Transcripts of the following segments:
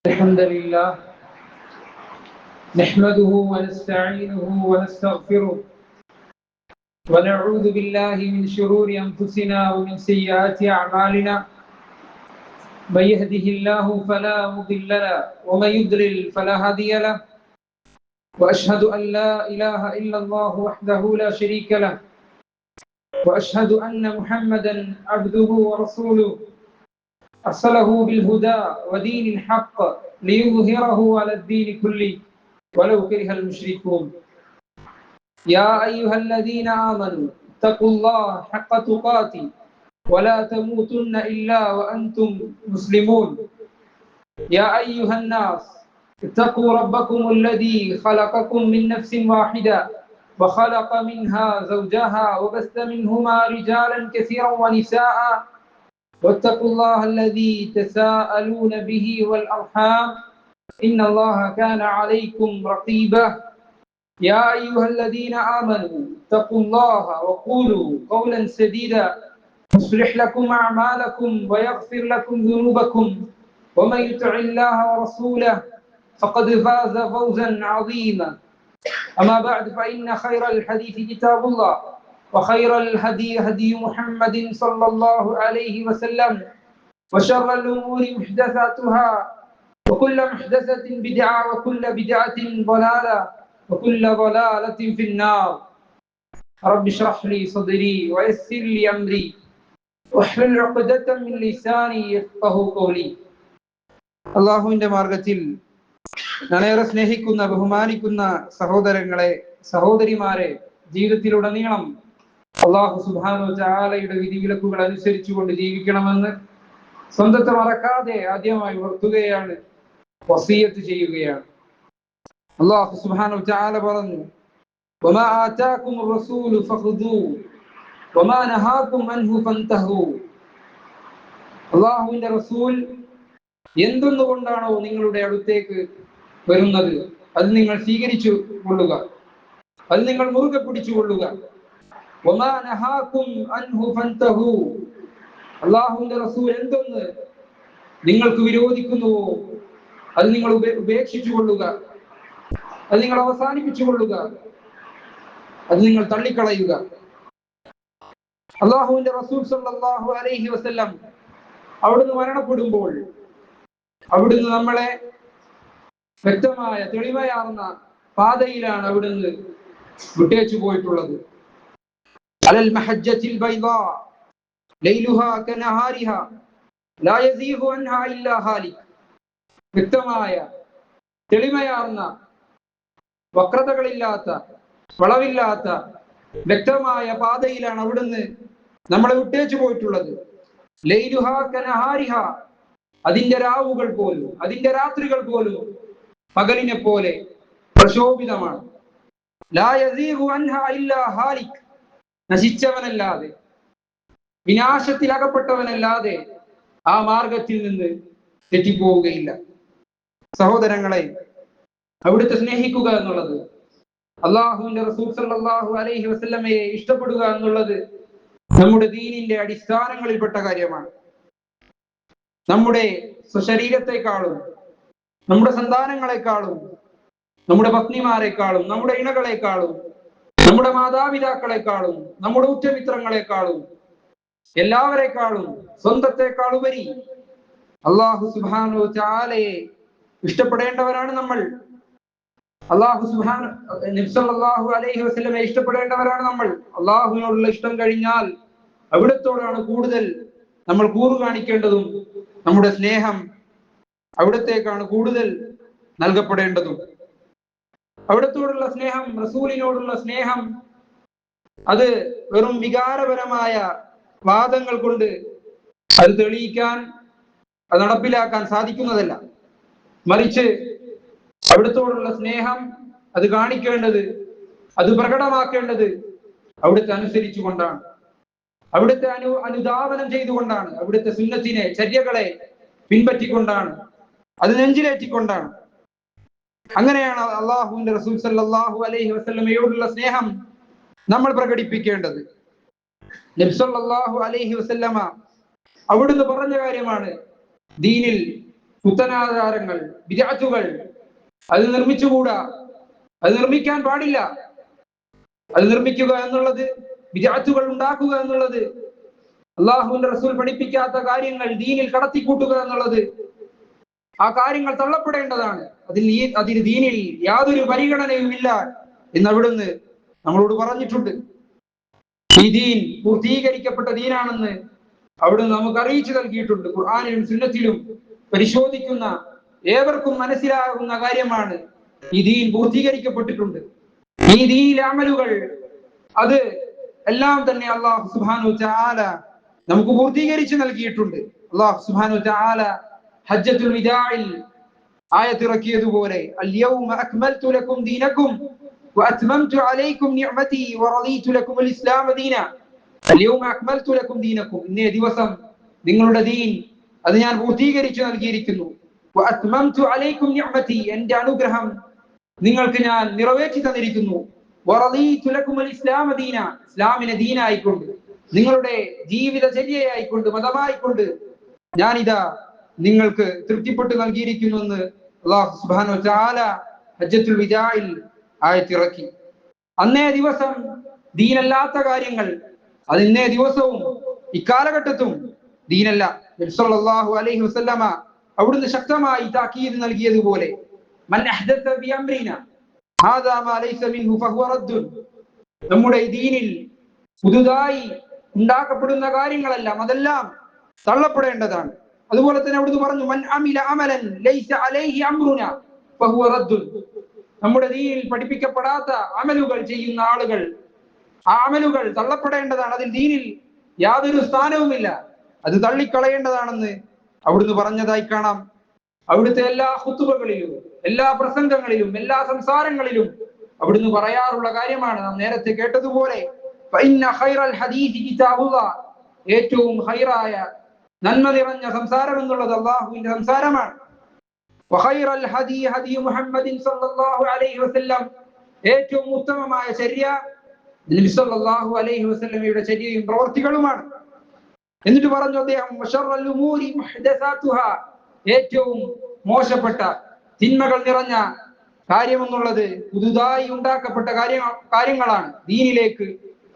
الحمد لله نحمده ونستعينه ونستغفره ونعوذ بالله من شرور أنفسنا ومن سيئات أعمالنا من يهده الله فلا مضل له ومن يضلل فلا هادي له وأشهد أن لا إله إلا الله وحده لا شريك له وأشهد أن محمدا عبده ورسوله أرسله بالهدى ودين الحق ليظهره على الدين كله ولو كره المشركون يا أيها الذين آمنوا اتقوا الله حق تقاته ولا تموتن إلا وأنتم مسلمون يا أيها الناس اتقوا ربكم الذي خلقكم من نفس واحدة وخلق منها زوجها وبث منهما رجالا كثيرا ونساء واتقوا الله الذي تساءلون به والأرحام إن الله كان عليكم رقيبا يا أيها الذين آمنوا اتقوا الله وقولوا قولا سديدا يصلح لكم أعمالكم ويغفر لكم ذنوبكم ومن يطع الله ورسوله فقد فاز فوزا عظيما أما بعد فإن خير الحديث كتاب الله وخير الهدي هدي محمد صلى الله عليه وسلم وشر الأمور محدثاتها وكل محدثة بدعة وكل بدعة ضلالة وكل ضلالة في النار رب اشرح لي صدري ويسر لي أمري واحلل عقدة من لساني يفقهوا قولي അള്ളാഹുവിന്റെ മാർഗത്തിൽ ഞാനേറെ സ്നേഹിക്കുന്ന ബഹുമാനിക്കുന്ന സഹോദരങ്ങളെ സഹോദരിമാരെ, ജീവിതത്തിലുടനീളം അള്ളാഹു സുബ്ഹാനഹു വ തആലയുടെ വിധിവിലക്കുകൾ അനുസരിച്ചുകൊണ്ട് ജീവിക്കണമെന്ന് സ്വന്തത്തെ മറക്കാതെ ആദ്യമായി ഉണർത്തുകയാണ്, വസിയത്ത് ചെയ്യുകയാണ്. അള്ളാഹു സുബ്ഹാനഹു വ തആല പറഞ്ഞു, വമാ ആതാകുമുർ റസൂലു ഫഖുദൂ വമാ നഹാകും അൻഹു ഫൻതഹൂ. അള്ളാഹുവിന്റെ റസൂൽ എന്തൊന്നുകൊണ്ടാണോ നിങ്ങളുടെ അടുത്തേക്ക് വരുന്നത് അത് നിങ്ങൾ സ്വീകരിച്ചു കൊള്ളുക, അത് നിങ്ങൾ മുറുകെ പിടിച്ചു കൊള്ളുക. വമാ നഹാകും അൻഹു ഫൻതഹൂ. അള്ളാഹുവിന്റെ റസൂൽ എന്തൊന്ന് നിങ്ങൾക്ക് വിരോധിക്കുന്നുവോ അത് നിങ്ങൾ ഉപേക്ഷിച്ചു കൊള്ളുക, അത് നിങ്ങൾ അവസാനിപ്പിച്ചു കൊള്ളുക, അത് നിങ്ങൾ തള്ളിക്കളയുക. അള്ളാഹുവിന്റെ റസൂൽ സല്ലല്ലാഹു അലൈഹി വസല്ലം അവിടുന്ന് മരണപ്പെടുമ്പോൾ അവിടുന്ന് നമ്മളെ വ്യക്തമായ തെളിമയാർന്ന പാതയിലാണ് അവിടുന്ന് വിട്ടേച്ചു പോയിട്ടുള്ളത്. അലൽ മഹജ്ജത്തിൽ ബൈദാ ലൈലുഹാ കനഹാരിഹാ ലാ യസീഹു അൻഹാ ഇല്ലാ ഹാലിക്. വ്യക്തമായ തെളിമയാർന്ന വക്രതകളില്ലാത്ത വളവില്ലാത്ത വ്യക്തമായ പാതയിലാണ് അവിടുന്ന് നമ്മളെ വിട്ടേച്ചു പോയിട്ടുള്ളത്. ലൈലുഹാ കനഹാരിഹാ, അതിന്റെ രാവുകൾ പോലും അതിന്റെ രാത്രികൾ പോലും പകലിനെ പോലെ പ്രശോഭിതമാണ്. ലാ യസീഹു അൻഹാ ഇല്ലാ ഹാലിക്, നശിച്ചവനല്ലാതെ വിനാശത്തിൽ അകപ്പെട്ടവനല്ലാതെ ആ മാർഗത്തിൽ നിന്ന് തെറ്റിപ്പോവുകയില്ല. സഹോദരങ്ങളെ, അവിടുത്തെ സ്നേഹിക്കുക എന്നുള്ളത്, അള്ളാഹുവിന്റെ റസൂൽ സല്ലല്ലാഹു അലൈഹി വസല്ലമയെ ഇഷ്ടപ്പെടുക എന്നുള്ളത് നമ്മുടെ ദീനിന്റെ അടിസ്ഥാനങ്ങളിൽപ്പെട്ട കാര്യമാണ്. നമ്മുടെ സ്വശരീരത്തെക്കാളും നമ്മുടെ സന്താനങ്ങളെക്കാളും നമ്മുടെ പത്നിമാരെക്കാളും നമ്മുടെ ഇണകളെക്കാളും നമ്മുടെ മാതാപിതാക്കളെക്കാളും നമ്മുടെ ഉറ്റമിത്രങ്ങളെക്കാളും എല്ലാവരെക്കാളും സ്വന്തത്തെക്കാളുപരി അല്ലാഹു സുബ്ഹാനഹു വ തആലയെ ഇഷ്ടപ്പെടേണ്ടവരാണ് നമ്മൾ. നബി സല്ലല്ലാഹു അലൈഹി വസല്ലമയെ ഇഷ്ടപ്പെടേണ്ടവരാണ് നമ്മൾ. അള്ളാഹുവിനോടുള്ള ഇഷ്ടം കഴിഞ്ഞാൽ അവിടത്തോടാണ് കൂടുതൽ നമ്മൾ കൂറ് കാണിക്കേണ്ടതും നമ്മുടെ സ്നേഹം അവിടത്തേക്കാണ് കൂടുതൽ നൽകപ്പെടേണ്ടതും. അവിടത്തോടുള്ള സ്നേഹം, റസൂലിനോടുള്ള സ്നേഹം, അത് വെറും വികാരപരമായ വാദങ്ങൾ കൊണ്ട് അത് തെളിയിക്കാൻ, അത് നടപ്പിലാക്കാൻ സാധിക്കുന്നതല്ല. മറിച്ച് അവിടത്തോടുള്ള സ്നേഹം അത് കാണിക്കേണ്ടത്, അത് പ്രകടമാക്കേണ്ടത് അവിടുത്തെ അനുസരിച്ചു കൊണ്ടാണ്, അവിടുത്തെ അനുധാവനം ചെയ്തുകൊണ്ടാണ്, അവിടുത്തെ സുന്നത്തിനെ ചര്യകളെ പിൻപറ്റിക്കൊണ്ടാണ്, അത് നെഞ്ചിലേറ്റിക്കൊണ്ടാണ്. അങ്ങനെയാണ് അള്ളാഹുവിന്റെ റസൂൽ സല്ലല്ലാഹു അലൈഹി വസല്ലമയോടുള്ള സ്നേഹം നമ്മൾ പ്രകടിപ്പിക്കേണ്ടത്. നബി സല്ലല്ലാഹു അലൈഹി വസല്ലമ അവിടുന്ന് പറഞ്ഞ കാര്യമാണ് ദീനിൽ പുത്തനാചാരങ്ങൾ, ബിദ്അത്തുകൾ അത് നിർമ്മിച്ചുകൂടാ, അത് നിർമ്മിക്കാൻ പാടില്ല. അത് നിർമ്മിക്കുക എന്നുള്ളത്, ബിദ്അത്തുകൾ ഉണ്ടാക്കുക എന്നുള്ളത്, അള്ളാഹുവിന്റെ റസൂൽ പഠിപ്പിക്കാത്ത കാര്യങ്ങൾ ദീനിൽ കടത്തിക്കൂട്ടുക എന്നുള്ളത്, ആ കാര്യങ്ങൾ തള്ളപ്പെടേണ്ടതാണ്. അതിന് ദീനിൽ യാതൊരു പരിഗണനയുമില്ല എന്ന് അവിടുന്ന് നമ്മളോട് പറഞ്ഞിട്ടുണ്ട്. ഈ ദീൻ പൂർത്തീകരിക്കപ്പെട്ട ദീനാണെന്ന് അവിടുന്ന് നമുക്ക് അറിയിച്ചു നൽകിയിട്ടുണ്ട്. ഖുർആനിലും സുന്നത്തിലും പരിശോധിക്കുന്ന ഏവർക്കും മനസ്സിലാകുന്ന കാര്യമാണ്, ഈ ദീൻ പൂർത്തീകരിക്കപ്പെട്ടിട്ടുണ്ട്. ഈ ദീനിലെ അമലുകൾ അത് എല്ലാം തന്നെ അല്ലാഹു സുബ്ഹാനഹു വ തആല നമുക്ക് പൂർത്തീകരിച്ചു നൽകിയിട്ടുണ്ട്. അല്ലാഹു സുബ്ഹാനഹു വ തആല ഹജ്ജത്തുൽ വിദാഇൽ ആയത്തിറക്കിയതുപോലെ അൽയൗമ അക്മൽതു ലക്കും ദീനക്കും വഅത്മംതു അലൈക്കും നിഅമതി വറദീതു ലക്കുമുൽ ഇസ്ലാമ ദീന. അൽയൗമ അക്മൽതു ലക്കും ദീനക്കും, ഇന്നേ ദിവസം നിങ്ങളുടെ ദീൻ അത് ഞാൻ പൂർത്തീകരിച്ചു നൽകിയിരിക്കുന്നു. വഅത്മംതു അലൈക്കും നിഅമതി, എൻ്റെ അനുഗ്രഹം നിങ്ങൾക്ക് ഞാൻ നിറവേറ്റി തന്നിരിക്കുന്നു. വറദീതു ലക്കുമുൽ ഇസ്ലാമ ദീന, ഇസ്ലാമിനെ ദീനായിക്കൊണ്ട്, നിങ്ങളുടെ ജീവിതചര്യയായിക്കൊണ്ട്, മതമായിക്കൊണ്ട് ഞാനിതാ നിങ്ങൾക്ക് തൃപ്തിപ്പെട്ട് നൽകിയിരിക്കുന്നു എന്ന് അല്ലാഹു സുബ്ഹാനഹു വ തആല ഹജ്ജത്തുൽ വിദാഇൽ ആയത്തിറക്കി. അന്നേ ദിവസം ദീനല്ലാത്ത കാര്യങ്ങൾ അത് ഇന്നേ ദിവസവും ഇക്കാലഘട്ടത്തും ദീനല്ല. നബി സല്ലല്ലാഹു അലൈഹി വസല്ലമ അവിടുന്ന് ശക്തമായി താക്കീത് നൽകിയതുപോലെ മൻ അഹ്ദത ബി അംരിനാ ഹാദാ മാ ലൈസ മിൻഹു ഫഹുവ റദ്ദുൻ, നമ്മുടെ ദീനിൽ പുതുതായി ഉണ്ടാക്കപ്പെടുന്ന കാര്യങ്ങളെല്ലാം അതെല്ലാം തള്ളപ്പെടേണ്ടതാണ്. അതുപോലെ തന്നെ അവിടുന്ന് പറഞ്ഞു മൻ അമില അമലൻ ലൈസ അലൈഹി അംറുനാ ഫഹുവ റദ്ദുൻ, നമ്മുടെ ദീനിൽ പഠിപ്പിക്കപ്പെടാത്ത അമലുകൾ ചെയ്യുന്ന ആളുകൾ, ആ അമലുകൾ തള്ളപ്പെടേണ്ടതാണ്. അതിൽ ദീനിൽ യാതൊരു സ്ഥാനവുമില്ല, അത് തള്ളിക്കളയേണ്ടതാണെന്ന് അവിടുന്ന് പറഞ്ഞതായി കാണാം. അവിടുത്തെ എല്ലാ ഖുതുബകളിലും, എല്ലാ പ്രസംഗങ്ങളിലും, എല്ലാ സംസാരങ്ങളിലും അവിടുന്ന് പറയാറുള്ള കാര്യമാണ് നാം നേരത്തെ കേട്ടതുപോലെ ഫഇന്ന ഖൈറൽ ഹദീസി കിതാബുല്ലാഹ്, ഏറ്റവും ഖൈറായ നന്മ നിറഞ്ഞ സംസാരം എന്നുള്ളത് അല്ലാഹുവിന്റെ സംസാരമാണ്. വഖൈറൽ ഹദീ ഹദീ മുഹമ്മദിൻ സ്വല്ലല്ലാഹു അലൈഹി വസല്ലം, ഏറ്റവും ഉത്തമമായ ചര്യ നബി സ്വല്ലല്ലാഹു അലൈഹി വസല്ലമയുടെ ചര്യയും പ്രവർത്തികളുമാണ്. എന്നിട്ട് പറഞ്ഞു അദ്ദേഹം വശറൽ ഉമൂരി മുഹ്ദസാതുഹാ, ഏറ്റവും മോശപ്പെട്ട തിന്മകൾ നിറഞ്ഞ കാര്യമെന്നുള്ളത് പുതുതായി ഉണ്ടാക്കപ്പെട്ട കാര്യങ്ങളാണ്. ദീനിലേക്ക്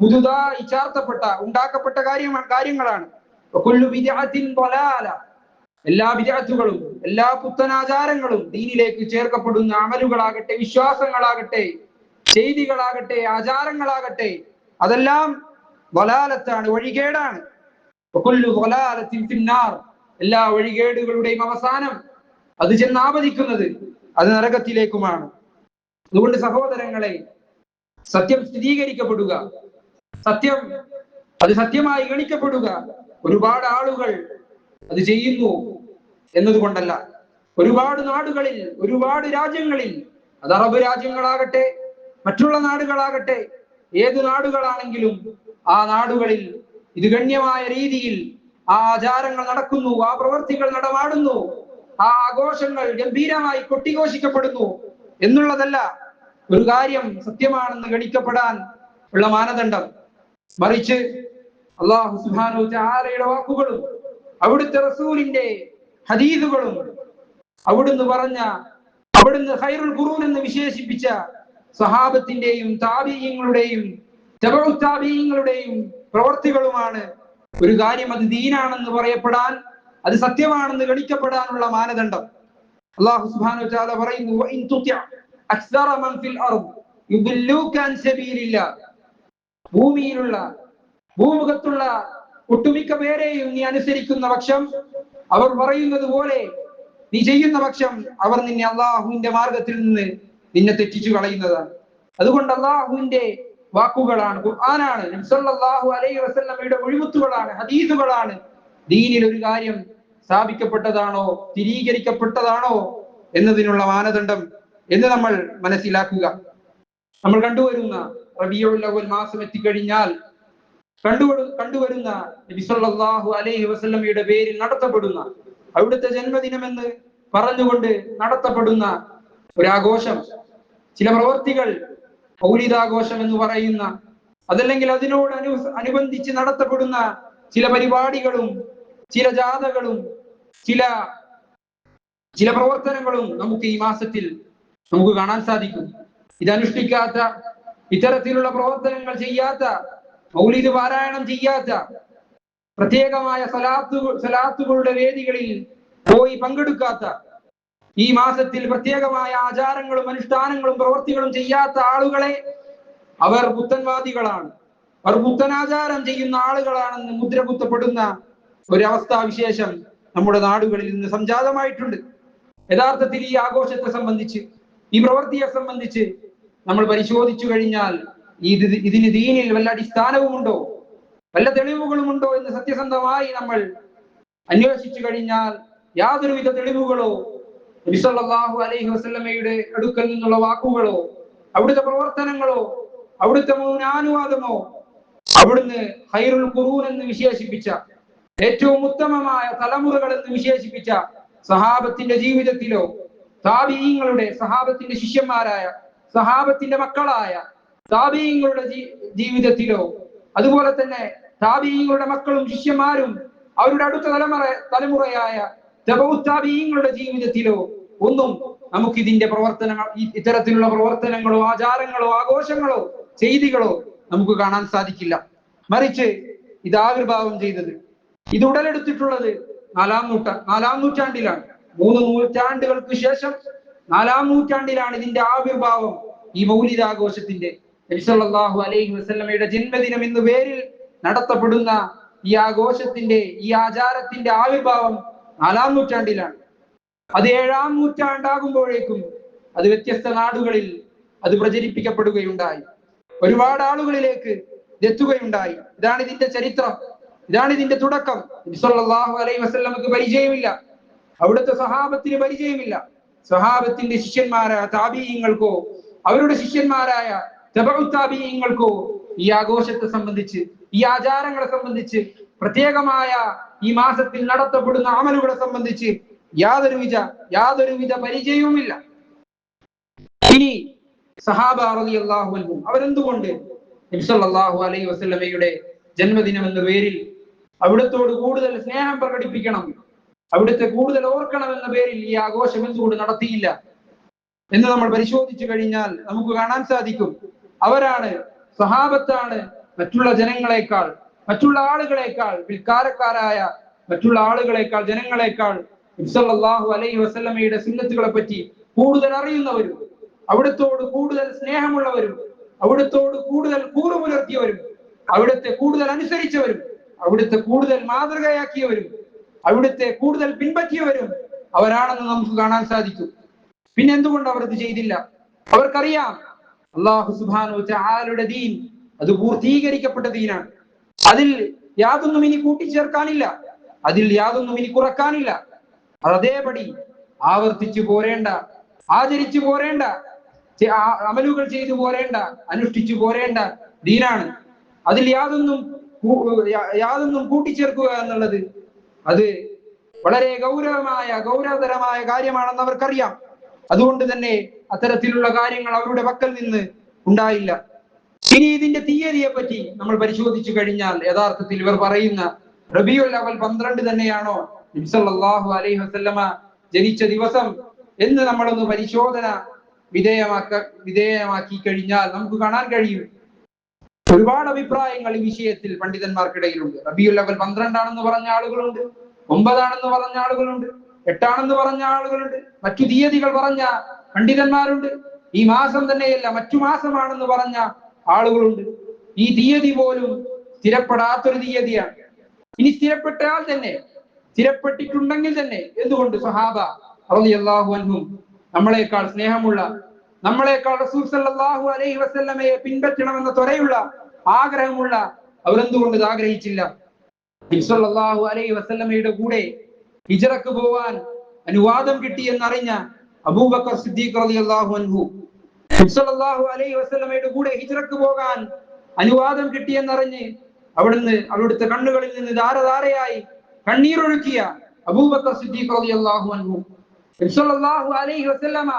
പുതുതായി ചാർത്തപ്പെട്ട ഉണ്ടാക്കപ്പെട്ട കാര്യങ്ങളാണ്. വകുല്ലു ബിദ്അത്തിൻ ളലാല, എല്ലാ ബിദ്അത്തുകളും എല്ലാ പുത്തനാചാരങ്ങളും ദീനിലേക്ക് ചേർക്കപ്പെടുന്ന അമലുകളാകട്ടെ, വിശ്വാസങ്ങളാകട്ടെ, ചെയ്തികളാകട്ടെ, ആചാരങ്ങളാകട്ടെ, അതെല്ലാം ളലാലത്താണ്, വഴികേടാണ്. വകുല്ലു ളലാലത്തിൻ ഫിന്നാർ, എല്ലാ വഴികേടുകളുടെയും അവസാനം അത് ചെന്നാപതിക്കുന്നത് അത് നരകത്തിലേക്കുമാണ്. അതുകൊണ്ട് സഹോദരങ്ങളെ, സത്യം സ്ഥിരീകരിക്കപ്പെടുക, സത്യം അത് സത്യമായി ഗണിക്കപ്പെടുക ഒരുപാട് ആളുകൾ അത് ചെയ്യുന്നു എന്നതുകൊണ്ടല്ല. ഒരുപാട് നാടുകളിൽ, ഒരുപാട് രാജ്യങ്ങളിൽ, അത് അറബ് രാജ്യങ്ങളാകട്ടെ, മറ്റുള്ള നാടുകളാകട്ടെ, ഏത് നാടുകളാണെങ്കിലും ആ നാടുകളിൽ ഇത് ഗണ്യമായ രീതിയിൽ ആ ആചാരങ്ങൾ നടക്കുന്നു, ആ പ്രവർത്തികൾ നടമാടുന്നു, ആ ആഘോഷങ്ങൾ ഗംഭീരമായി കൊട്ടിഘോഷിക്കപ്പെടുന്നു എന്നുള്ളതല്ല ഒരു കാര്യം സത്യമാണെന്ന് ഗണിക്കപ്പെടാൻ ഉള്ള മാനദണ്ഡം. മറിച്ച് അല്ലാഹു സുബ്ഹാനഹു വ തആലയുടെ വാക്കുകളും അവിടുത്തെ റസൂലിന്റെ ഹദീസുകളും അവിടുന്ന് പറഞ്ഞ, അവിടുന്ന് ഖൈറുൽ ഖുറൂൻ എന്ന് വിശേഷിപ്പിച്ച സഹാബത്തിന്റെയും താബിഈങ്ങളുടെയും തബഉ താബിഈങ്ങളുടെയും പ്രവർത്തികളുമാണ് ഒരു കാര്യം അത് ദീനാണെന്ന് പറയപ്പെടാൻ, അത് സത്യമാണെന്ന് ഗണിക്കപ്പെടാനുള്ള മാനദണ്ഡം. അല്ലാഹു സുബ്ഹാനഹു വ തആല പറയുന്നു വഇൻ തുതി അക്സറ മൻ ഫിൽ അർദ് യുദില്ലൂക അൻ സബീലില്ലാഹ്, ഭൂമിയിലുള്ള ഭൂമുഖത്തുള്ള ഒട്ടുമിക്ക പേരെയും നീ അനുസരിക്കുന്ന പക്ഷം, അവർ പറയുന്നത് പോലെ നീ ചെയ്യുന്ന പക്ഷം, അവർ നിന്നെ അള്ളാഹുവിന്റെ മാർഗത്തിൽ നിന്ന് നിന്നെ തെറ്റിച്ചു കളയുന്നതാണ്. അതുകൊണ്ട് അള്ളാഹുവിന്റെ വാക്കുകളാണ്, ഖുർആനാണ്, നബി സല്ലല്ലാഹു അലൈഹി വസല്ലമയുടെ ഒഴിമുത്തുകളാണ്, ഹദീസുകളാണ് ദീനിൽ ഒരു കാര്യം സ്ഥാപിക്കപ്പെട്ടതാണോ സ്ഥിരീകരിക്കപ്പെട്ടതാണോ എന്നതിനുള്ള മാനദണ്ഡം എന്ന് നമ്മൾ മനസ്സിലാക്കുക. നമ്മൾ കണ്ടുവരുന്ന റബീഉൽ അവ്വൽ മാസം എത്തിക്കഴിഞ്ഞാൽ കണ്ടുവരുന്ന നബി സല്ലല്ലാഹു അലൈഹി വസല്ലമയുടെ പേരിൽ നടത്തപ്പെടുന്ന, അവിടുത്തെ ജന്മദിനമെന്ന് പറഞ്ഞുകൊണ്ട് നടത്തപ്പെടുന്ന ഒരാഘോഷം, ചില പ്രവർത്തികൾ, മൗലിദാഘോഷം എന്ന് പറയുന്ന, അതല്ലെങ്കിൽ അതിനോട് അനുബന്ധിച്ച് നടത്തപ്പെടുന്ന ചില പരിപാടികളും ചില ജാഥകളും ചില ചില പ്രവർത്തനങ്ങളും നമുക്ക് ഈ മാസത്തിൽ നമുക്ക് കാണാൻ സാധിക്കും. ഇതനുഷ്ഠിക്കാത്ത, ഇത്തരത്തിലുള്ള പ്രവർത്തനങ്ങൾ ചെയ്യാത്ത, മൗലിദ് പാരായണം ചെയ്യാത്ത, പ്രത്യേകമായ സലാത്തുകളുടെ വേദികളിൽ പോയി പങ്കെടുക്കാത്ത, ഈ മാസത്തിൽ പ്രത്യേകമായ ആചാരങ്ങളും അനുഷ്ഠാനങ്ങളും പ്രവർത്തികളും ചെയ്യാത്ത ആളുകളെ അവർ പുത്തൻവാദികളാണ്, അവർ പുത്തനാചാരം ചെയ്യുന്ന ആളുകളാണെന്ന് മുദ്ര കുത്തപ്പെടുന്ന ഒരവസ്ഥാവിശേഷം നമ്മുടെ നാടുകളിൽ നിന്ന് സംജാതമായിട്ടുണ്ട്. യഥാർത്ഥത്തിൽ ഈ ആഘോഷത്തെ സംബന്ധിച്ച്, ഈ പ്രവൃത്തിയെ സംബന്ധിച്ച് നമ്മൾ പരിശോധിച്ചു കഴിഞ്ഞാൽ ഇതിന് ദീനിൽ വല്ല അടിസ്ഥാനവുമുണ്ടോ, വല്ല തെളിവുകളുമുണ്ടോ എന്ന് സത്യസന്ധമായി നമ്മൾ അന്വേഷിച്ചു കഴിഞ്ഞാൽ യാതൊരുവിധ തെളിവുകളോ നബി സല്ലല്ലാഹു അലൈഹി വസല്ലമയുടെ അടുക്കൽ നിന്നുള്ള വാക്കുകളോ അവിടുത്തെ പ്രവർത്തനങ്ങളോ അവിടുത്തെ മൗനാനുവാദമോ അവിടുന്ന് ഖൈറുൽ ഖുറൂൻ എന്ന് വിശേഷിപ്പിച്ച, ഏറ്റവും ഉത്തമമായ തലമുറകൾ എന്ന് വിശേഷിപ്പിച്ച സഹാബത്തിന്റെ ജീവിതത്തിലോ, താബിഈങ്ങളുടെ, സഹാബത്തിന്റെ ശിഷ്യന്മാരായ, സഹാബത്തിന്റെ മക്കളായ താബിഈങ്ങളുടെ ജീവിതത്തിലോ, അതുപോലെ തന്നെ താബിഈങ്ങളുടെ മക്കളും ശിഷ്യന്മാരും അവരുടെ അടുത്ത തലമുറയായ തബഉത്താബിഈങ്ങളുടെ ജീവിതത്തിലോ ഒന്നും നമുക്ക് ഇതിന്റെ പ്രവർത്തനങ്ങൾ, ഇത്തരത്തിലുള്ള പ്രവർത്തനങ്ങളോ ആചാരങ്ങളോ ആഘോഷങ്ങളോ ചെയ്തികളോ നമുക്ക് കാണാൻ സാധിക്കില്ല. മറിച്ച് ഇത് ആവിർഭാവം ചെയ്തത്, ഇത് ഉടലെടുത്തിട്ടുള്ളത് നാലാം നൂറ്റാണ്ടിലാണ്. 3 നൂറ്റാണ്ടുകൾക്ക് ശേഷം 4-ാം നൂറ്റാണ്ടിലാണ് ഇതിന്റെ ആവിർഭാവം. ഈ മൗലിദാഘോഷത്തിന്റെ, നബി സല്ലല്ലാഹു അലൈഹി വസല്ലമയുടെ ജന്മദിനം എന്ന പേരിൽ നടത്തപ്പെടുന്ന ഈ ആഘോഷത്തിന്റെ, ഈ ആചാരത്തിന്റെ ആവിർഭാവം 4-ാം നൂറ്റാണ്ടിലാണ്. അത് 7-ാം നൂറ്റാണ്ടാകുമ്പോഴേക്കും അത് വ്യത്യസ്ത നാടുകളിൽ അത് പ്രചരിപ്പിക്കപ്പെടുകയുണ്ടായി, ഒരുപാട് ആളുകളിലേക്ക് എത്തുകയുണ്ടായി. ഇതാണ് ഇതിന്റെ ചരിത്രം, ഇതാണ് ഇതിന്റെ തുടക്കം. നബി സല്ലല്ലാഹു അലൈഹി വസല്ലമക്ക് പരിചയമില്ല, അവിടുത്തെ സഹാബത്തിന് പരിചയമില്ല. സഹാബത്തിന്റെ ശിഷ്യന്മാരായ താബിഈങ്ങൾക്കോ അവരുടെ ശിഷ്യന്മാരായ തബഉ താബിഈങ്ങൾക്കോ ഈ ആഘോഷത്തെ സംബന്ധിച്ച്, ഈ ആചാരങ്ങളെ സംബന്ധിച്ച്, പ്രത്യേകമായ ഈ മാസത്തിൽ നടത്തപ്പെടുന്ന അമലുകളെ സംബന്ധിച്ച് യാതൊരുവിധ പരിചയവുമില്ല. ഇനി സഹാബ റളിയല്ലാഹു അൻഹും അവരെന്തുകൊണ്ട് നബി സല്ലല്ലാഹു അലൈഹി വസല്ലമയുടെ ജന്മദിനം എന്ന പേരിൽ അവിടത്തോട് കൂടുതൽ സ്നേഹം പ്രകടിപ്പിക്കണം, അവിടുത്തെ കൂടുതൽ ഓർക്കണം എന്ന പേരിൽ ഈ ആഘോഷം എന്തുകൊണ്ട് നടത്തിയില്ല എന്ന് നമ്മൾ പരിശോധിച്ചു കഴിഞ്ഞാൽ നമുക്ക് കാണാൻ സാധിക്കും. അവരാണ്, സഹാബത്താണ് മറ്റുള്ള ജനങ്ങളെക്കാൾ, മറ്റുള്ള ആളുകളെക്കാൾ, പിൽക്കാലക്കാരായ മറ്റുള്ള ആളുകളെക്കാൾ, ജനങ്ങളെക്കാൾ നബി സല്ലല്ലാഹു അലൈഹി വസല്ലമയുടെ സുന്നത്തുകളെ പറ്റി കൂടുതൽ അറിയുന്നവരും, അവിടത്തോട് കൂടുതൽ സ്നേഹമുള്ളവരും, അവിടത്തോട് കൂടുതൽ കൂറു പുലർത്തിയവരും, അവിടുത്തെ കൂടുതൽ അനുസരിച്ചവരും, അവിടുത്തെ കൂടുതൽ മാതൃകയാക്കിയവരും, അവിടുത്തെ കൂടുതൽ പിൻപറ്റിയവരും അവരാണെന്ന് നമുക്ക് കാണാൻ സാധിക്കും. പിന്നെ എന്തുകൊണ്ട് അവർ ഇത് ചെയ്തില്ല? അവർക്കറിയാം അല്ലാഹു സുബ്ഹാനഹു വ തആലയുടെ ദീൻ അത് പൂർത്തീകരിക്കപ്പെട്ട ദീനാണ്. അതിൽ യാതൊന്നും ഇനി കൂട്ടിച്ചേർക്കാനില്ല, അതിൽ യാതൊന്നും ഇനി കുറക്കാനില്ല. അതേപടി ആവർത്തിച്ചു പോരേണ്ട, ആചരിച്ചു പോരേണ്ട, അമലുകൾ ചെയ്തു പോരേണ്ട, അനുഷ്ഠിച്ചു പോരേണ്ട ദീനാണ്. അതിൽ യാതൊന്നും കൂട്ടിച്ചേർക്കുക എന്നുള്ളത് അത് വളരെ ഗൗരവതരമായ കാര്യമാണെന്ന് അവർക്കറിയാം. അതുകൊണ്ട് തന്നെ അത്തരത്തിലുള്ള കാര്യങ്ങൾ അവരുടെ പക്കൽ നിന്ന് ഉണ്ടായില്ല. ഇനി ഇതിന്റെ തീയതിയെ പറ്റി നമ്മൾ പരിശോധിച്ചു കഴിഞ്ഞാൽ യഥാർത്ഥത്തിൽ ഇവർ പറയുന്ന റബീഉൽ അവൽ 12 തന്നെയാണോ നബി സല്ലല്ലാഹു അലൈഹി വസല്ലമ ജനിച്ച ദിവസം എന്ന് നമ്മളൊന്ന് പരിശോധന വിധേയമാക്കി കഴിഞ്ഞാൽ നമുക്ക് കാണാൻ കഴിയും. ഒരുപാട് അഭിപ്രായങ്ങൾ ഈ വിഷയത്തിൽ പണ്ഡിതന്മാർക്കിടയിലുണ്ട്. റബീഉൽ അവൽ 12 ആണെന്ന് പറഞ്ഞ ആളുകളുണ്ട്, 9 ആണെന്ന് പറഞ്ഞ ആളുകളുണ്ട്, 8 ആണെന്ന് പറഞ്ഞ ആളുകളുണ്ട്, മറ്റു തീയതികൾ പറഞ്ഞ പണ്ഡിതന്മാരുണ്ട്. ഈ മാസം തന്നെയല്ല മറ്റു മാസമാണെന്ന് പറഞ്ഞ ആളുകളുണ്ട്. ഈ തീയതി പോലും സ്ഥിരപ്പെടാത്തൊരു തീയതിയാണ്. ഇനി സ്ഥിരപ്പെട്ടാൽ തന്നെ, സ്ഥിരപ്പെട്ടിട്ടുണ്ടെങ്കിൽ തന്നെ എന്തുകൊണ്ട് സഹാബ റളിയല്ലാഹു അൻഹും നമ്മളെക്കാൾ സ്നേഹമുള്ള, നമ്മളെക്കാൾ റസൂൽ സല്ലല്ലാഹു അലൈഹി വസല്ലമയെ പിൻപറ്റണമെന്ന ത്വരയുള്ള, ആഗ്രഹമുള്ള അവരെന്തുകൊണ്ട് ഇത് ആഗ്രഹിച്ചില്ല? നബി സല്ലല്ലാഹു അലൈഹി വസല്ലമയുടെ കൂടെ ഹിജ്റക്ക് പോവാൻ അനുവാദം കിട്ടിയെന്നറിഞ്ഞ അബൂബക്കർ സിദ്ദീഖ് റളിയല്ലാഹു അൻഹു, നബി സല്ലല്ലാഹു അലൈഹി വസല്ലമയുടെ കൂടെ ഹിജ്റക്ക് പോകാൻ അനുവാദം കിട്ടിയെന്നറിഞ്ഞ് അവിടുത്തെ കണ്ണുകളിൽ നിന്ന് ധാരധാരയായി കണ്ണീരൊഴുക്കിയ അബൂബക്കർ സിദ്ദീഖ് റളിയല്ലാഹു അൻഹു, നബി സല്ലല്ലാഹു അലൈഹി വസല്ലമ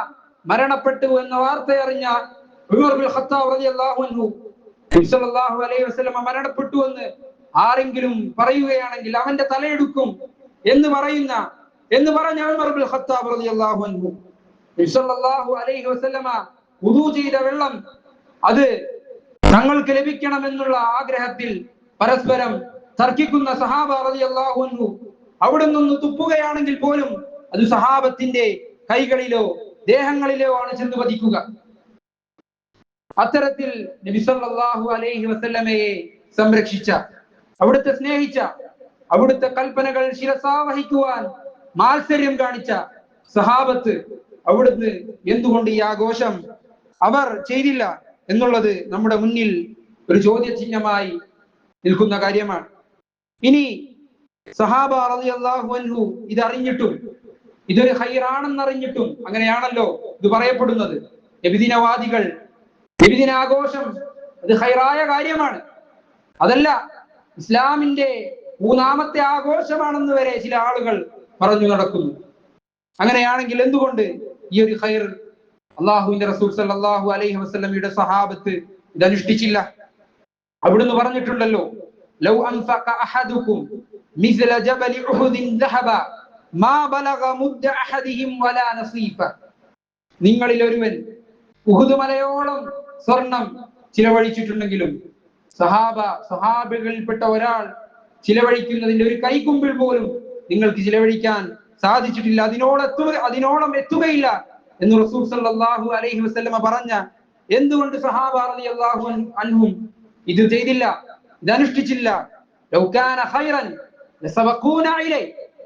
മരണപ്പെട്ടു എന്ന വാർത്ത അറിഞ്ഞ ഉമർ ഇബ്നുൽ ഖത്താബ് റളിയല്ലാഹു അൻഹു, നബി സല്ലല്ലാഹു അലൈഹി വസല്ലമ മരണപ്പെട്ടു എന്ന് ആരെങ്കിലും പറയുകയാണെങ്കിൽ അവന്റെ തലയെടുക്കും എന്ന് പറയുന്ന എന്ന് പറഞ്ഞ ഉമർ ഇബ്നുൽ ഖത്താബ് റളിയല്ലാഹു അൻഹു നബി സല്ലല്ലാഹു അലൈഹി വസല്ലമ വുദൂ ചെയ്ത വെള്ളം അത് തങ്ങൾക്ക് ലഭിക്കണമെന്നുള്ള ആഗ്രഹത്തിൽ പരസ്പരം തർക്കിക്കുന്ന സഹാബ റളിയല്ലാഹു അൻഹു അവിടെ നിന്ന് തുപ്പുകയാണെങ്കിൽ പോലും അത് സഹാബത്തിന്റെ കൈകളിലോ ദേഹങ്ങളിലോ ആണ് ചെന്ന് പതിക്കുക. അത്തരത്തിൽ നബി സല്ലല്ലാഹു അലൈഹി വസല്ലമയെ സംരക്ഷിച്ച, അവിടുത്തെ സ്നേഹിച്ച, അവിടുത്തെ കൽപ്പനകൾ ശിരസാവഹിക്കുവാൻ മാത്സര്യം കാണിച്ച സഹാബത്ത് അവിടുന്ന് എന്തുകൊണ്ട് ഈ ആഘോഷം അവർ ചെയ്തില്ല എന്നുള്ളത് നമ്മുടെ മുന്നിൽ ഒരു ചോദ്യചിഹ്നമായി നിൽക്കുന്ന കാര്യമാണ്. ഇനി സഹാബ റളിയല്ലാഹു അൻഹു ഇതറിഞ്ഞിട്ടും, ഇതൊരു ഖൈറാണെന്നറിഞ്ഞിട്ടും, അങ്ങനെയാണല്ലോ ഇത് പറയപ്പെടുന്നത്, നബിദിനവാദികൾ നബിദിനാഘോഷം അത് ഖൈറായ കാര്യമാണ്, അതല്ല ഇസ്ലാമിന്റെ മൂന്നാമത്തെ ആഘോഷമാണെന്ന് വരെ ചില ആളുകൾ പറഞ്ഞു നടക്കുന്നു. അങ്ങനെയാണെങ്കിൽ എന്തുകൊണ്ട് ഈ ഒരു ഖൈർ അള്ളാഹുവിന്റെ റസൂൽ സല്ലല്ലാഹു അലൈഹി വസല്ലമയുടെ സഹാബത്ത് ഇതനുഷ്ഠിച്ചില്ല? അവിടുന്ന് പറഞ്ഞിട്ടുണ്ടല്ലോ, ലൗ അൻഫഖ അഹദുകും മിസ്ല ജബലി ഉഹുദിൻ ദഹബ മാ ബലഗ മുദ്ദ അഹദിഹിം വലാ നസീഫ. നിങ്ങളിൽ ഒരുവൻ ഉഹുദ് മലയോളം സ്വർണം ചിലവഴിച്ചിട്ടുണ്ടെങ്കിലും സഹാബികളിൽപ്പെട്ട ഒരാൾ ചിലവഴിക്കുന്നതിന്റെ ഒരു കൈക്കുമ്പിൾ പോലും നിങ്ങൾക്ക് ചിലവഴിക്കാൻ സാധിച്ചിട്ടില്ല, അതിനോളം എത്തുകയില്ല എന്ന് റസൂൽ സല്ലല്ലാഹു അലൈഹി വസല്ലമ പറഞ്ഞ എന്തുകൊണ്ട് സഹാബ റളിയല്ലാഹു അൻഹും ഇത് ചെയ്തില്ല, ഇതനുഷ്ഠിച്ചില്ല? ലൗ കാന ഖൈറൻ ലസബഖൂന ഇലൈ.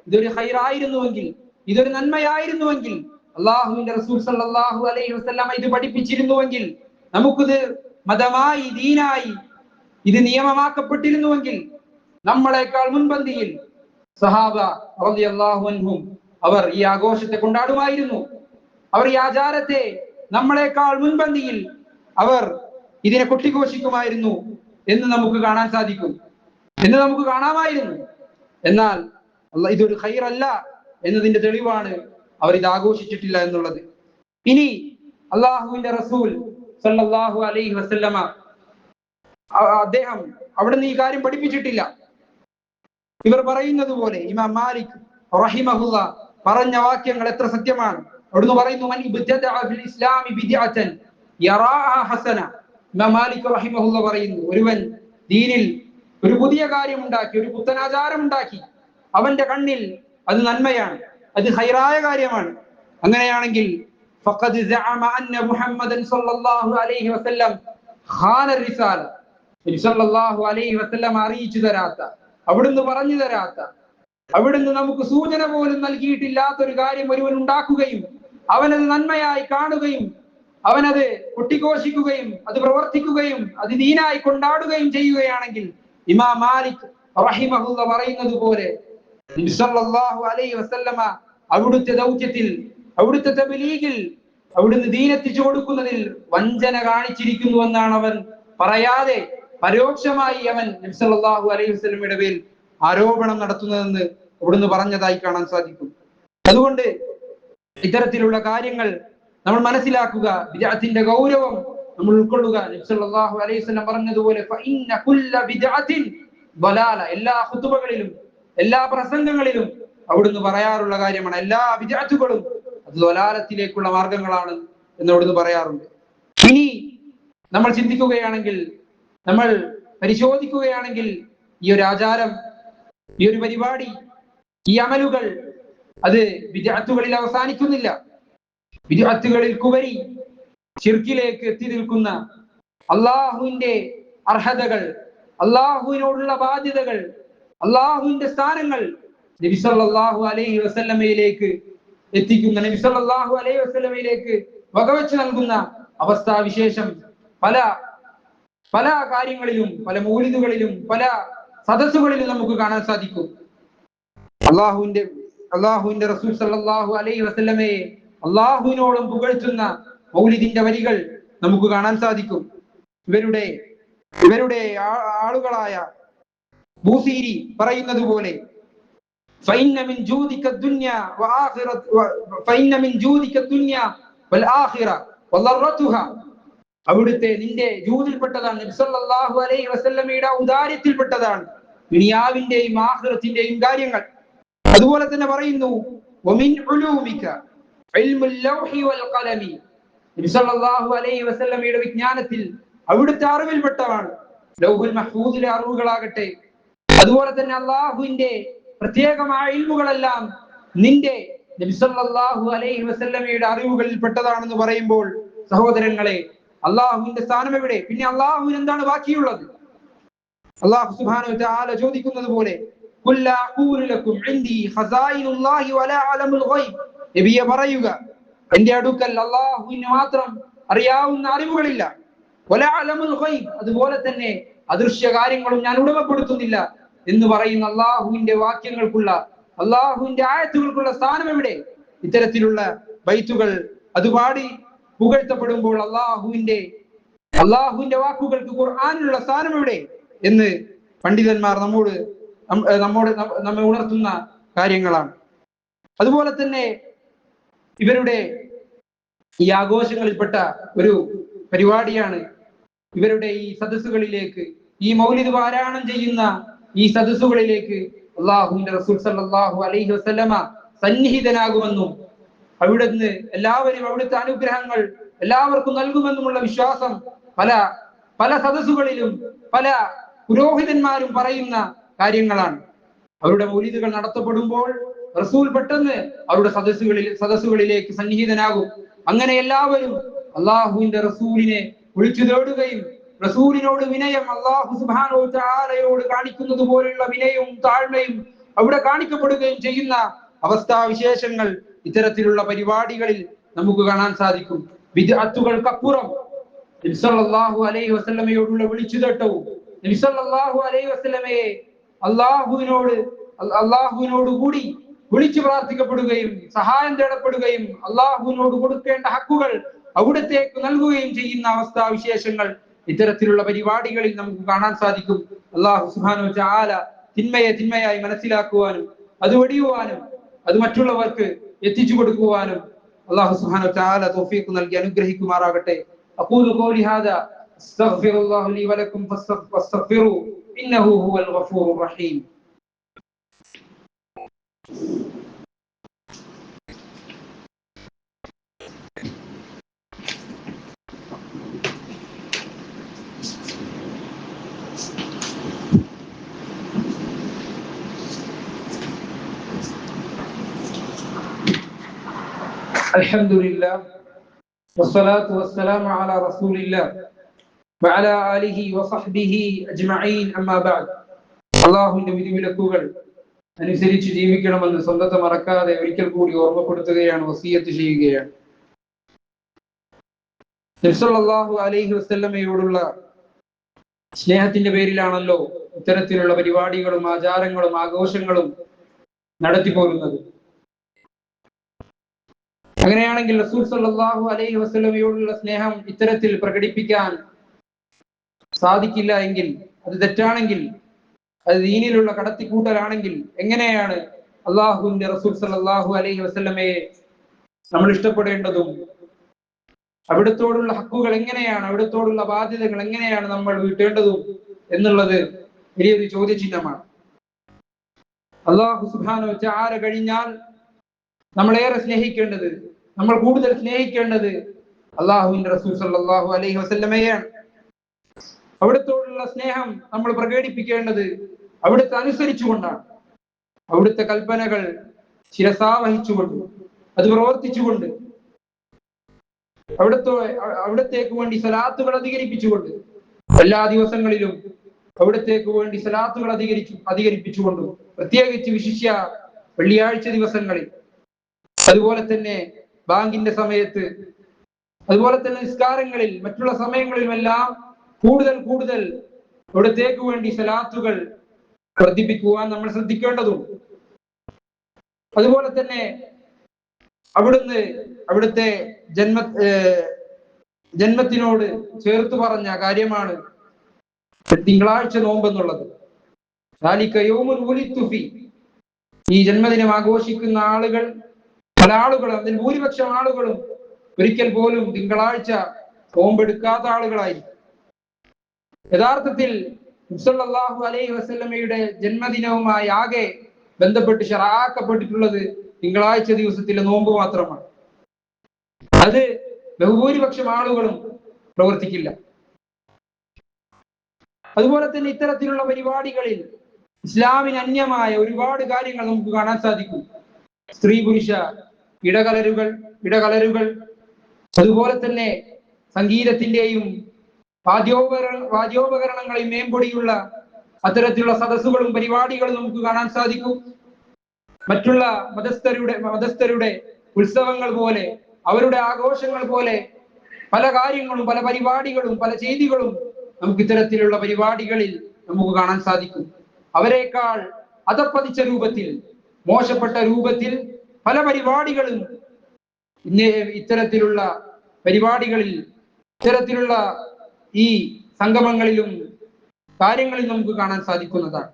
ഇതൊരു ഖൈറായിരുന്നുവെങ്കിൽ, ഇതൊരു നന്മയായിരുന്നുവെങ്കിൽ, അല്ലാഹുവിന്റെ റസൂൽ സല്ലല്ലാഹു അലൈഹി വസല്ലമ ഇത് പഠിപ്പിച്ചിരുന്നുവെങ്കിൽ, നമുക്കിത് മതമായി, ദീനായി ഇത് നിയമമാക്കപ്പെട്ടിരുന്നുവെങ്കിൽ നമ്മളെക്കാൾ മുൻപന്തിയിൽ സഹാബ റളിയല്ലാഹു അൻഹും അവർ ഈ ആഘോഷത്തെ കൊണ്ടാടുമായിരുന്നു. അവർ ഈ ആചാരത്തെ നമ്മളെക്കാൾ മുൻപന്തിയിൽ അവർ ഇതിനെ കൊട്ടിഘോഷിക്കുമായിരുന്നു എന്ന് നമുക്ക് കാണാൻ സാധിക്കും, എന്ന് നമുക്ക് കാണാമായിരുന്നു. എന്നാൽ ഇതൊരു ഖൈറല്ല എന്നതിന്റെ തെളിവാണ് അവർ ഇത് ആഘോഷിച്ചിട്ടില്ല എന്നുള്ളത്. ഇനി അള്ളാഹുവിന്റെ റസൂൽ സല്ലല്ലാഹു അലൈഹി വസല്ലമ അദ്ദേഹം അവിടുന്ന് ഈ കാര്യം പഠിപ്പിച്ചിട്ടില്ല. ഇവർ പറയുന്നത് പോലെ ഇമാം മാലിക് റഹിമഹുല്ല പറഞ്ഞ വാക്യങ്ങൾ എത്ര സത്യമാണ്. അവിടുന്ന് പറയുന്നു, മൻ ഇബ്തദഅ ഫിൽ ഇസ്ലാമി ബിദ്അതൻ യറാഅ ഹസന. ഇമാം മാലിക് റഹിമഹുല്ല പറയുന്നു, ഒരുവൻ ദീനിൽ ഒരു പുതിയ കാര്യം ഉണ്ടാക്കി, ഒരു പുത്തനാചാരം ഉണ്ടാക്കി, അവന്റെ കണ്ണിൽ അത് നന്മയാണ്, അത് ഖൈറായ കാര്യമാണ്, അങ്ങനെയാണെങ്കിൽ ഫഖദ് സഅമ അന്ന മുഹമ്മദൻ സ്വല്ലല്ലാഹു അലൈഹി വസല്ലം ഖാന റിസാല. നബി സ്വല്ലല്ലാഹു അലൈഹി വസല്ലം അറിയിച്ചു തരാത്ത, അവിടുന്ന് പറഞ്ഞു തരാത്ത, അവിടുന്ന് നമുക്ക് സൂചന പോലും നൽകിയിട്ടില്ലാത്തൊരു കാര്യം ഒരുവൻ ഉണ്ടാക്കുകയും അവനത് നന്മയായി കാണുകയും അവനത് കൊട്ടിഘോഷിക്കുകയും അത് പ്രവർത്തിക്കുകയും അത് ദീനായി കൊണ്ടാടുകയും ചെയ്യുകയാണെങ്കിൽ ഇമാം മാലിക് റഹിമഹുല്ല പറയുന്നത് പോലെ നബി സല്ലല്ലാഹു അലൈഹി വസല്ലമ അവിടുത്തെ ദൗത്യത്തിൽ, അവിടുത്തെ തബ്ലീഗിൽ, അവിടുന്ന് ദീനെത്തിച്ചു കൊടുക്കുന്നതിൽ വഞ്ചന കാണിച്ചിരിക്കുന്നുവെന്നാണ് അവൻ പറയാതെ പരോക്ഷമായി അവൻ നബി സല്ലല്ലാഹു അലൈഹി വസല്ലമയുടെ പേരിൽ ആരോപണം നടത്തുന്നതെന്ന് അവിടുന്ന് പറഞ്ഞതായി കാണാൻ സാധിക്കും. അതുകൊണ്ട് ഇത്തരത്തിലുള്ള കാര്യങ്ങൾ നമ്മൾ മനസ്സിലാക്കുക, ബിദ്അത്തിന്റെ ഗൗരവം നമ്മൾ ഉൾക്കൊള്ളുക. നബി സല്ലല്ലാഹു അലൈഹി വസല്ലം പറഞ്ഞതുപോലെ ഫഇന്ന കുല്ല ബിദ്അത്തിൻ ളലാല. എല്ലാ ഖുതുബകളിലും എല്ലാ പ്രസംഗങ്ങളിലും അവിടുന്ന് പറയാറുള്ള കാര്യമാണ്, എല്ലാ ബിദ്അത്തുകളും അത് ളലാലത്തിലേക്കുള്ള മാർഗങ്ങളാണ് എന്ന് അവിടുന്ന് പറയാറുണ്ട്. ഇനി നമ്മൾ ചിന്തിക്കുകയാണെങ്കിൽ, നമ്മൾ പരിശോധിക്കുകയാണെങ്കിൽ ഈ ഒരു ആചാരം, ഈ ഒരു പരിപാടി, ഈ അമലുകൾ അത് ബിദ്അത്തുകളിൽ അവസാനിക്കുന്നില്ല. ബിദ്അത്തുകളിൽ കുവരി ശിർക്കിലേക്ക് എത്തി നിൽക്കുന്ന അള്ളാഹുവിന്റെ അർഹതകൾ, അള്ളാഹുവിനോടുള്ള ബാധ്യതകൾ, അള്ളാഹുവിന്റെ സ്ഥാനങ്ങൾ നബി സല്ലല്ലാഹു അലൈഹി വസല്ലമയിലേക്ക് എത്തിക്കുന്ന, നബി സല്ലല്ലാഹു അലൈഹി വസല്ലമയിലേക്ക് വകവെച്ച് നൽകുന്ന അവസ്ഥാവിശേഷം പല പല കാര്യങ്ങളിലും, പല മൗലിദുകളിലും, പല സദസ്സുകളിലും നമുക്ക് കാണാൻ സാധിക്കും. അള്ളാഹുവിന്റെ റസൂൽ സല്ലല്ലാഹു അലൈഹി വസല്ലമയെ അള്ളാഹുവിനോളം പുകഴ്ത്തുന്ന മൗലിദിന്റെ വരികൾ നമുക്ക് കാണാൻ സാധിക്കും. ഇവരുടെ ആളുകളായ ബൂസീരി പറയുന്നത് പോലെ ഫഇന്ന മിൻ ജൂദിക ദുനിയ വൽ ആഖിറ വദറതുഹ. അവിടുത്തെ നിന്റെ ജൂദിൽപ്പെട്ടതാണ്, നബി സല്ലല്ലാഹു അലൈഹി വസല്ലമയുടെ ഔദാര്യത്തിൽപ്പെട്ടതാണ് ദുനിയാവിന്റെയും ആഖിറത്തിന്റെയും കാര്യങ്ങൾ. അതുപോലെ തന്നെ പറയുന്നു വമിൻ ഉലൂമിക ഇൽമുൽ ലൗഹി വൽ ഖലമി. നബി സല്ലല്ലാഹു അലൈഹി വസല്ലമയുടെ വിജ്ഞാനത്തിൽ അവിടുത്തെ അറിവിൽപ്പെട്ടതാണ് ലൗഹുൽ മഹ്ഫൂദിലെ അറിവുകളാകട്ടെ, അതുപോലെ തന്നെ അള്ളാഹുവിന്റെ പ്രത്യേകമായ ഇൽമുകളെല്ലാം നിന്റെ നബി സല്ലല്ലാഹു അലൈഹി വസല്ലമയുടെ അറിവുകളിൽ പെട്ടതാണെന്ന് പറയുമ്പോൾ സഹോദരങ്ങളെ, അള്ളാഹുവിന്റെ സ്ഥാനം എവിടെ? പിന്നെ അള്ളാഹുവിന് എന്താണ് ബാക്കിയുള്ളത്? അള്ളാഹു സുബ്ഹാനഹു വ തആല ചോദിക്കുന്നത് പോലെ ഖുൽ ലാ അഖൂലു ലക്കും ഇൻദി ഖസായിനുല്ലാഹി വലാ അലമുൽ ഗൈബ്. നബിയെ പറയുക, എന്റെ അടുക്കൽ അള്ളാഹുവിന് മാത്രം അറിയാവുന്ന അറിവുകളില്ല, വലാ അലമുൽ ഗൈബ്, അതുപോലെ തന്നെ അദൃശ്യ കാര്യങ്ങളും ഞാൻ ഉടമപ്പെടുത്തുന്നില്ല എന്ന് പറയുന്ന അള്ളാഹുവിന്റെ വാക്യങ്ങൾക്കുള്ള, അള്ളാഹുവിന്റെ ആയത്തുകൾക്കുള്ള സ്ഥാനം എവിടെ? ഇത്തരത്തിലുള്ള ബൈത്തുകൾ അത് പാടി പുകഴ്ത്തപ്പെടുമ്പോൾ അള്ളാഹുവിന്റെ വാക്കുകൾക്ക് ഖുർആനിലുള്ള സ്ഥാനം എവിടെ എന്ന് പണ്ഡിതന്മാർ നമ്മെ ഉണർത്തുന്ന കാര്യങ്ങളാണ്. അതുപോലെ തന്നെ ഇവരുടെ ഈ ആഘോഷങ്ങളിൽപ്പെട്ട ഒരു പരിപാടിയാണ് ഇവരുടെ ഈ സദസ്സുകളിലേക്ക്, ഈ മൗലിദ് പാരായണം ചെയ്യുന്ന ഈ സദസ്സുകളിലേക്ക് അള്ളാഹുവിന്റെ റസൂൽ സല്ലല്ലാഹു അലൈഹി വസല്ലമ സന്നിഹിതനാകുമെന്നും അവിടുന്ന് എല്ലാവരും അവിടുത്തെ അനുഗ്രഹങ്ങൾ എല്ലാവർക്കും നൽകുമെന്നുമുള്ള വിശ്വാസം പല സദസ്സുകളിലും പല പുരോഹിതന്മാരും പറയുന്ന കാര്യങ്ങളാണ്. അവരുടെ മൗലിദുകൾ നടത്തപ്പെടുമ്പോൾ റസൂൽ പെട്ടെന്ന് അവരുടെ സദസ്സുകളിലേക്ക് സന്നിഹിതനാകും. അങ്ങനെ എല്ലാവരും അള്ളാഹുവിന്റെ റസൂലിനെ വിളിച്ചു തേടുകയും റസൂലിനോട് വിനയം, അല്ലാഹു സുബ്ഹാനഹു വ തആലയോട് കാണിക്കുന്നത് പോലുള്ള വിനയവും താഴ്മയും അവിടെ കാണിക്കപ്പെടുകയും ചെയ്യുന്ന അവസ്ഥാവിശേഷങ്ങൾ ഇത്തരത്തിലുള്ള പരിപാടികളിൽ നമുക്ക് കാണാൻ സാധിക്കും. ബിദ്അത്തുകൾക്കപ്പുറം നബി സല്ലല്ലാഹു അലൈഹി വസല്ലമയോടുള്ള വിളിച്ചുതേട്ടവും നബി സല്ലല്ലാഹു അലൈഹി വസല്ലമയെ അള്ളാഹുവിനോട് കൂടി വിളിച്ചു പ്രാർത്ഥിക്കപ്പെടുകയും സഹായം തേടപ്പെടുകയും അള്ളാഹുവിനോട് കൊടുക്കേണ്ട ഹക്കുകൾ അവിടത്തേക്ക് നൽകുകയും ചെയ്യുന്ന അവസ്ഥാവിശേഷങ്ങൾ ഇത്തരത്തിലുള്ള പരിപാടികളിൽ നമുക്ക് കാണാൻ സാധിക്കും. അല്ലാഹു സുബ്ഹാനഹു വ തആല തിന്മയെ തിന്മയായി മനസ്സിലാക്കുവാനും അത് വെടിയുവാനും അത് മറ്റുള്ളവർക്ക് എത്തിച്ചു കൊടുക്കുവാനും അല്ലാഹു സുബ്ഹാനഹു വ തആല തൗഫീഖ് നൽകി അനുഗ്രഹിക്കുമാറാകട്ടെ. അഖൂലു ഖൗലി ഹാദാ അസ്തഗ്ഫിറുല്ലാഹ ലി വലക്കും ഫസ്തഗ്ഫിറൂ ഇന്നഹു ഹുവൽ ഗഫൂറുർ റഹീം. അൽഹംദുലില്ലാഹ് വസ്സലാത്തു വസ്സലാമു അലാ റസൂലില്ലാഹ് വഅലാ ആലിഹി വസഹ്ബിഹി അജ്മഈൻ. അമ്മാ ബഅദ്. അല്ലാഹുവിന്റെ വിധിവിലക്കുകൾ അനുസരിച്ച് ജീവിക്കണമെന്ന് സ്വന്തത്തെ മറക്കാതെ ഒരിക്കൽ കൂടി ഓർമ്മപ്പെടുത്തുകയാണ്, വസിയത്ത് ചെയ്യുകയാണ്. നബി സല്ലല്ലാഹു അലൈഹി വസല്ലമയോടുള്ള സ്നേഹത്തിന്റെ പേരിലാണല്ലോ ഇത്തരത്തിലുള്ള പരിപാടികളും ആചാരങ്ങളും ആഘോഷങ്ങളും നടത്തിപ്പോരുന്നത്. അങ്ങനെയാണെങ്കിൽ റസൂൽ സല്ലല്ലാഹു അലൈഹി വസല്ലമയോടുള്ള സ്നേഹം ഇത്തരത്തിൽ പ്രകടിപ്പിക്കാൻ സാധിക്കില്ല എങ്കിൽ, അത് തെറ്റാണെങ്കിൽ, അത് ദീനിലുള്ള കടത്തിക്കൂട്ടലാണെങ്കിൽ എങ്ങനെയാണ് അള്ളാഹുവിന്റെ റസൂൽ സല്ലല്ലാഹു അലൈഹി വസല്ലമയെ നമ്മൾ ഇഷ്ടപ്പെടേണ്ടതും അവിടത്തോടുള്ള ഹക്കുകൾ എങ്ങനെയാണ്, അവിടത്തോടുള്ള ബാധ്യതകൾ എങ്ങനെയാണ് നമ്മൾ വീട്ടേണ്ടതും എന്നുള്ളത് വലിയൊരു ചോദ്യചിഹ്നമാണ്. അല്ലാഹു സുബ്ഹാനഹു വ തആല കഴിഞ്ഞാൽ നമ്മളേറെ സ്നേഹിക്കേണ്ടത്, നമ്മൾ കൂടുതൽ സ്നേഹിക്കേണ്ടത് അള്ളാഹുവിന്റെ റസൂൽ സല്ലല്ലാഹു അലൈഹി വസല്ലമയെയാണ്. അവിടത്തോടുള്ള സ്നേഹം നമ്മൾ പ്രകടിപ്പിക്കേണ്ടത് അവിടുത്തെ അനുസരിച്ചുകൊണ്ടാണ്, അവിടുത്തെ കൽപ്പനകൾ ശിരസാവഹിച്ചുകൊണ്ട് അത് പ്രവർത്തിച്ചുകൊണ്ട് അവിടത്തേക്ക് വേണ്ടി സലാത്തുകൾ അധികരിപ്പിച്ചുകൊണ്ട് എല്ലാ ദിവസങ്ങളിലും അവിടത്തേക്ക് വേണ്ടി സലാത്തുകൾ അധികരിപ്പിച്ചുകൊണ്ടും പ്രത്യേകിച്ച് വിശിഷ്യ വെള്ളിയാഴ്ച ദിവസങ്ങളിൽ, അതുപോലെ തന്നെ ബാങ്കിന്റെ സമയത്ത്, അതുപോലെ തന്നെ നിസ്കാരങ്ങളിൽ, മറ്റുള്ള സമയങ്ങളിലുമെല്ലാം കൂടുതൽ അവിടത്തേക്ക് വേണ്ടി സലാത്തുകൾ വർദ്ധിപ്പിക്കുവാൻ നമ്മൾ ശ്രദ്ധിക്കേണ്ടതും, അതുപോലെ തന്നെ അവിടുത്തെ ജന്മത്തിനോട് ചേർത്ത് പറഞ്ഞ കാര്യമാണ് തിങ്കളാഴ്ച നോമ്പെന്നുള്ളത്. ഈ ജന്മദിനം ആഘോഷിക്കുന്ന ആളുകൾ, പല ആളുകളും, അതിൽ ഭൂരിപക്ഷം ആളുകളും ഒരിക്കൽ പോലും തിങ്കളാഴ്ച നോമ്പെടുക്കാത്ത ആളുകളായിരിക്കും. യഥാർത്ഥത്തിൽ സല്ലല്ലാഹു അലൈഹി വസല്ലമയുടെ ജന്മദിനവുമായി ആകെ ബന്ധപ്പെട്ട് ശറഅക്കപ്പെട്ടിട്ടുള്ളത് തിങ്കളാഴ്ച ദിവസത്തിലെ നോമ്പ് മാത്രമാണ്. അത് ബഹുഭൂരിപക്ഷം ആളുകളും പ്രവർത്തിക്കില്ല. അതുപോലെ തന്നെ ഇത്തരത്തിലുള്ള പരിപാടികളിൽ ഇസ്ലാമിന് അന്യമായ ഒരുപാട് കാര്യങ്ങൾ നമുക്ക് കാണാൻ സാധിക്കും. സ്ത്രീ പുരുഷ ഇടകലരുകൾ, അതുപോലെ തന്നെ സംഗീതത്തിന്റെയും വാദ്യോപകരണങ്ങളെയും മേമ്പൊടിയുള്ള അത്തരത്തിലുള്ള സദസ്സുകളും പരിപാടികളും നമുക്ക് കാണാൻ സാധിക്കും. മറ്റുള്ള മതസ്ഥരുടെ ഉത്സവങ്ങൾ പോലെ, അവരുടെ ആഘോഷങ്ങൾ പോലെ പല കാര്യങ്ങളും, പല പരിപാടികളും, പല ചെയ്തികളും നമുക്ക് ഇത്തരത്തിലുള്ള പരിപാടികളിൽ നമുക്ക് കാണാൻ സാധിക്കും. അവരെക്കാൾ അധപ്പതിച്ച രൂപത്തിൽ, മോശപ്പെട്ട രൂപത്തിൽ പല പരിപാടികളും ഇത്തരത്തിലുള്ള പരിപാടികളിൽ, ഇത്തരത്തിലുള്ള ഈ സംഗമങ്ങളിലും കാര്യങ്ങളിൽ നമുക്ക് കാണാൻ സാധിക്കുന്നതാണ്.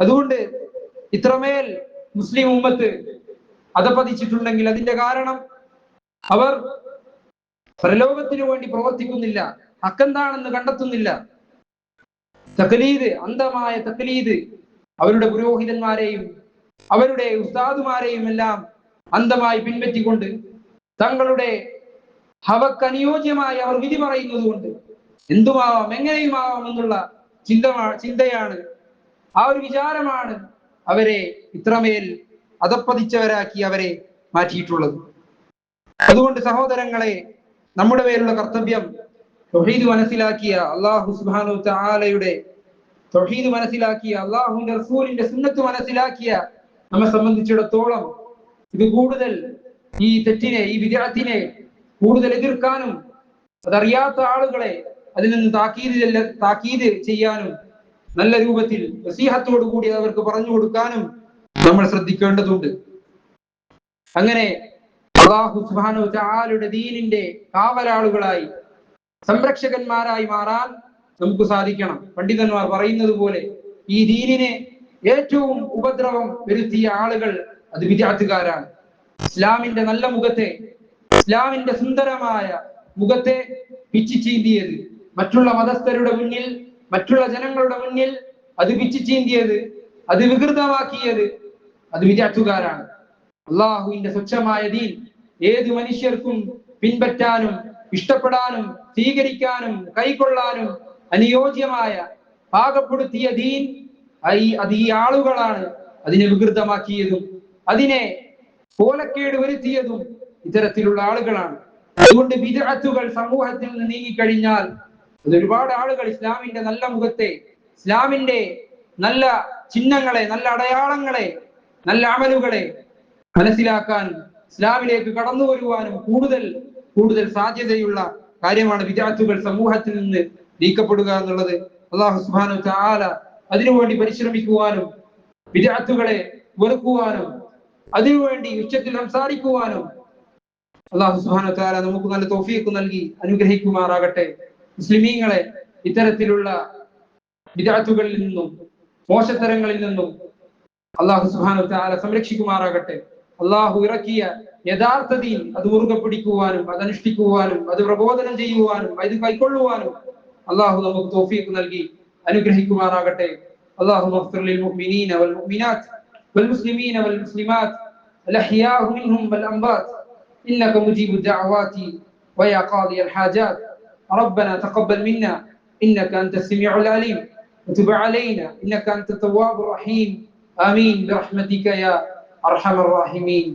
അതുകൊണ്ട് ഇത്രമേൽ മുസ്ലിം ഉമ്മത്ത് അധപ്പതിച്ചിട്ടുണ്ടെങ്കിൽ അതിന്റെ കാരണം അവർ പരലോകത്തിനു വേണ്ടി പ്രവർത്തിക്കുന്നില്ല, ഹക്കെന്താണെന്ന് കണ്ടെത്തുന്നില്ല. തഖ്ലീദ്, അന്ധമായ തഖ്ലീദ്, അവരുടെ പുരോഹിതന്മാരെയും അവരുടെ ഉസ്താദുമാരെയും എല്ലാം അന്ധമായി പിൻപറ്റിക്കൊണ്ട് തങ്ങളുടെ ഹവക്കനുയോജ്യമായി അവർ വിധി പറയുന്നത് കൊണ്ട് എന്തുമാവാം, എങ്ങനെയുമാവാം എന്നുള്ള ചിന്തയാണ്, ആ ഒരു വിചാരമാണ് അവരെ ഇത്രമേൽ അധപ്പതിച്ചവരാക്കി അവരെ മാറ്റിയിട്ടുള്ളത്. അതുകൊണ്ട് സഹോദരങ്ങളെ, നമ്മുടെ മേലുള്ള കർത്തവ്യം തൗഹീദ് മനസ്സിലാക്കിയ അല്ലാഹു സുബ്ഹാനഹു വ തആലയുടെ തൗഹീദ് മനസ്സിലാക്കിയ, അല്ലാഹുവിന്റെ റസൂലിന്റെ സുന്നത്ത് മനസ്സിലാക്കിയ നമ്മെ സംബന്ധിച്ചിടത്തോളം ഇത് കൂടുതൽ ഈ തെറ്റിനെ, ഈ വിദ്അത്തിനെ കൂടുതൽ എതിർക്കാനും അതറിയാത്ത ആളുകളെ അതിൽ നിന്ന് താക്കീത് ചെയ്യാനും നല്ല രൂപത്തിൽ നസീഹത്തോടു കൂടി അവർക്ക് പറഞ്ഞു കൊടുക്കാനും നമ്മൾ ശ്രദ്ധിക്കേണ്ടതുണ്ട്. അങ്ങനെ അല്ലാഹു സുബ്ഹാനഹു വ തആലയുടെ ദീനിന്റെ കാവലാളുകളായി, സംരക്ഷകന്മാരായി മാറാൻ നമുക്ക് സാധിക്കണം. പണ്ഡിതന്മാർ പറയുന്നത് പോലെ ഈ ദീനിനെ ഏറ്റവും ഉപദ്രവം വരുത്തിയ ആളുകൾ അത് ബിദ്അത്തുകാരാണ്. ഇസ്ലാമിന്റെ നല്ല മുഖത്തെ, ഇസ്ലാമിന്റെ സുന്ദരമായ മുഖത്തെ പിച്ചി ചീന്തിയത്, മറ്റുള്ള മതസ്ഥരുടെ മുന്നിൽ, മറ്റുള്ള ജനങ്ങളുടെ മുന്നിൽ അത് പിച്ചി ചീന്തിയത്, അത് വികൃതമാക്കിയത് അത് ബിദ്അത്തുകാരാണ്. അള്ളാഹുവിന്റെ സ്വച്ഛമായ ദീൻ ഏത് മനുഷ്യർക്കും പിൻപറ്റാനും ഇഷ്ടപ്പെടാനും സ്വീകരിക്കാനും കൈക്കൊള്ളാനും അനുയോജ്യമായ പാകപ്പെടുത്തിയ ദീൻ അത് ഈ ആളുകളാണ് അതിനെ വികൃതമാക്കിയതും അതിനെ കോലക്കേട് വരുത്തിയതും ഇത്തരത്തിലുള്ള ആളുകളാണ്. അതുകൊണ്ട് ബിദ്അത്തുകൾ സമൂഹത്തിൽ നിന്ന് നീങ്ങിക്കഴിഞ്ഞാൽ അത് ഒരുപാട് ആളുകൾ ഇസ്ലാമിന്റെ നല്ല മുഖത്തെ, ഇസ്ലാമിന്റെ നല്ല ചിഹ്നങ്ങളെ, നല്ല അടയാളങ്ങളെ, നല്ല അമലുകളെ മനസ്സിലാക്കാനും ഇസ്ലാമിലേക്ക് കടന്നു വരുവാനും കൂടുതൽ സാധ്യതയുള്ള കാര്യമാണ് ബിദ്അത്തുകൾ സമൂഹത്തിൽ നിന്ന് നീക്കപ്പെടുക എന്നുള്ളത്. അല്ലാഹു സുബ്ഹാനഹു വ തആല അതിനുവേണ്ടി പരിശ്രമിക്കുവാനും ബിദ്അത്തുകളെ വെറുക്കുവാനും അതിനുവേണ്ടി ഉച്ചത്തിൽ സംസാരിക്കുവാനും അല്ലാഹു സുബ്ഹാനഹു വ തആല നമുക്ക് നല്ല തൗഫീഖ് നൽകി അനുഗ്രഹിക്കുമാറാകട്ടെ. മുസ്ലിമീങ്ങളെ ഇത്തരത്തിലുള്ള ബിദ്അത്തുകളിൽ നിന്നും മോശത്തരങ്ങളിൽ നിന്നും അല്ലാഹു സുബ്ഹാനഹു വ തആല സംരക്ഷിക്കുമാറാകട്ടെ. അല്ലാഹു ഇറക്കിയ യഥാർത്ഥ ദീൻ അത് മുറുകെ പിടിക്കുവാനും അതനുഷ്ഠിക്കുവാനും അത് പ്രബോധനം ചെയ്യുവാനും അത് കൈക്കൊള്ളുവാനും അല്ലാഹു നമുക്ക് തൗഫീഖ് നൽകി അനുഗ്രഹിക്കുമാറാകട്ടെ. اللهم اغفر للمؤمنين والمؤمنات والمسلمين والمسلمات الأحياء منهم والأموات إنك مجيب الدعوات ويا قاضي الحاجات. ربنا تقبل منا إنك أنت السميع العليم وتب علينا إنك أنت التواب الرحيم. آمين برحمتك يا أرحم الراحمين.